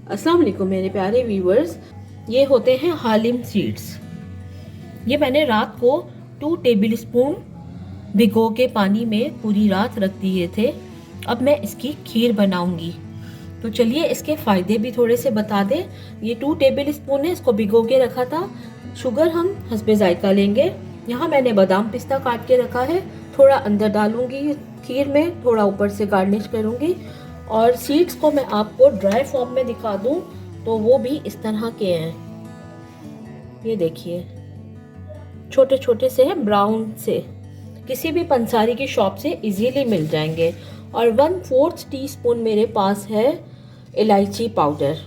अस्सलाम वालेकुम मेरे प्यारे व्यूवर्स, ये होते हैं हालिम सीड्स। ये मैंने रात को 2 टेबल स्पून भिगो के पानी में पूरी रात रख दिए थे। अब मैं इसकी खीर बनाऊंगी, तो चलिए इसके फ़ायदे भी थोड़े से बता दें। ये 2 टेबल स्पून है, इसको भिगो के रखा था। शुगर हम हस्बे जायका लेंगे। यहाँ मैंने बादाम पिस्ता काट के रखा है, थोड़ा अंदर डालूंगी खीर में, थोड़ा ऊपर से गार्निश करूंगी। और सीड्स को मैं आपको ड्राई फॉर्म में दिखा दूं तो वो भी इस तरह के हैं। ये देखिए, छोटे छोटे से हैं, ब्राउन से। किसी भी पंसारी की शॉप से इजीली मिल जाएंगे। और 1/4 टीस्पून मेरे पास है इलायची पाउडर।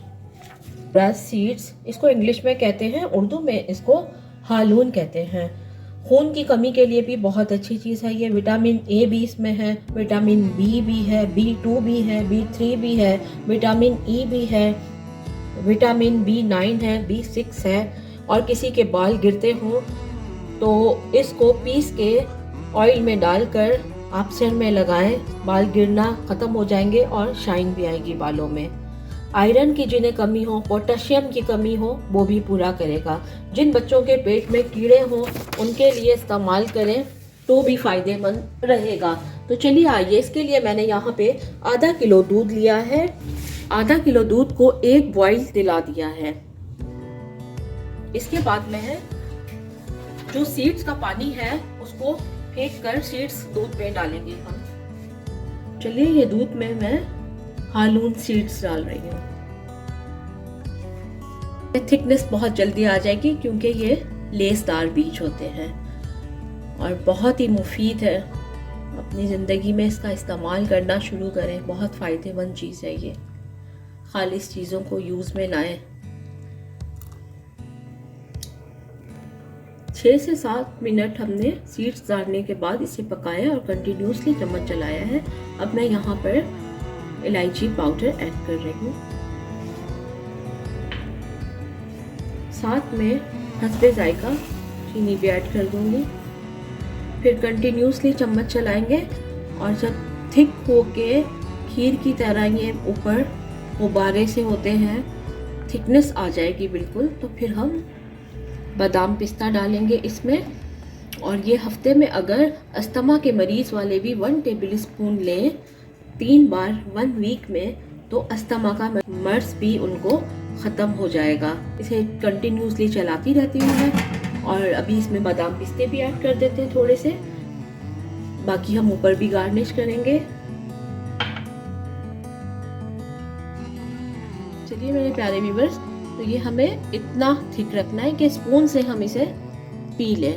ग्रास सीड्स इसको इंग्लिश में कहते हैं, उर्दू में इसको हालून कहते हैं। खून की कमी के लिए भी बहुत अच्छी चीज़ है ये। विटामिन ए भी इसमें है, विटामिन बी भी है, B2 भी है, B3 भी है, विटामिन ई भी है, विटामिन B9 है, B6 है। और किसी के बाल गिरते हों तो इसको पीस के ऑयल में डालकर आप सिर में लगाएं, बाल गिरना ख़त्म हो जाएंगे और शाइन भी आएगी बालों में। आयरन की जिन्हें कमी हो, पोटेशियम की कमी हो, वो भी पूरा करेगा। जिन बच्चों के पेट में कीड़े हों उनके लिए इस्तेमाल करें तो भी फ़ायदेमंद रहेगा। तो चलिए आइए, इसके लिए मैंने यहाँ पे आधा किलो दूध लिया है। आधा किलो दूध को 1 बॉईल दिला दिया है। इसके बाद में जो सीड्स का पानी है उसको फेंक कर सीड्स दूध में डालेंगे हम। चलिए, ये दूध में मैं हालून सीड्स डाल रही हूँ। थिकनेस बहुत जल्दी आ जाएगी क्योंकि ये लेसदार बीज होते हैं और बहुत ही मुफीद है। अपनी ज़िंदगी में इसका इस्तेमाल करना शुरू करें, बहुत फ़ायदेमंद चीज़ है ये। खालिस चीज़ों को यूज़ में लाएं। 6 से 7 मिनट हमने सीड्स डालने के बाद इसे पकाया और कंटिन्यूसली चम्मच चलाया है। अब मैं यहाँ पर इलायची पाउडर ऐड कर रही हूँ। साथ में हस्बे जायका चीनी भी ऐड कर दूंगी। फिर कंटिन्यूसली चम्मच चलाएंगे और जब थिक होके खीर की तरह ये ऊपर गुब्बारे से होते हैं, थिकनेस आ जाएगी बिल्कुल, तो फिर हम बादाम पिस्ता डालेंगे इसमें। और ये हफ्ते में अगर अस्थमा के मरीज वाले भी 1 टेबल स्पून लें 3 बार 1 वीक में, तो अस्थमा का मर्ज भी उनको ख़त्म हो जाएगा। इसे कंटिन्यूसली चलाती रहती हूँ मैं। और अभी इसमें बादाम पिस्ते भी ऐड कर देते हैं थोड़े से, बाकी हम ऊपर भी गार्निश करेंगे। चलिए मेरे प्यारे व्यूअर्स, तो ये हमें इतना थिक रखना है कि स्पून से हम इसे पी लें।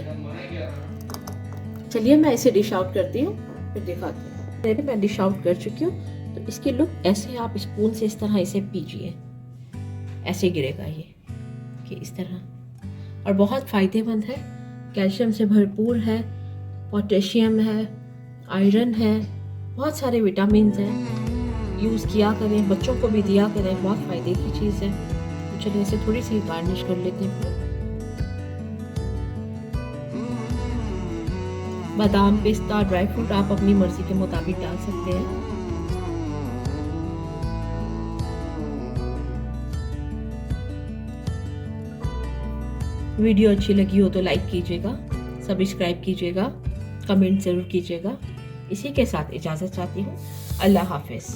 चलिए मैं इसे डिश आउट करती हूँ, फिर दिखाती हूँ। मैं डिश आउट कर चुकी हूँ। तो इसकी लुक ऐसे, आप स्पून से इस तरह इसे पीजिए, ऐसे गिरेगा ये कि इस तरह। और बहुत फ़ायदेमंद है, कैल्शियम से भरपूर है, पोटेशियम है, आयरन है, बहुत सारे विटामिन हैं। यूज़ किया करें, बच्चों को भी दिया करें, बहुत फ़ायदे की चीज़ है। तो चलिए इसे थोड़ी सी गार्निश कर लेते हैं। बादाम पिस्ता ड्राई फ्रूट आप अपनी मर्जी के मुताबिक डाल सकते हैं। वीडियो अच्छी लगी हो तो लाइक कीजिएगा, सब्सक्राइब कीजिएगा, कमेंट ज़रूर कीजिएगा। इसी के साथ इजाज़त चाहती हूँ। अल्लाह हाफिज़।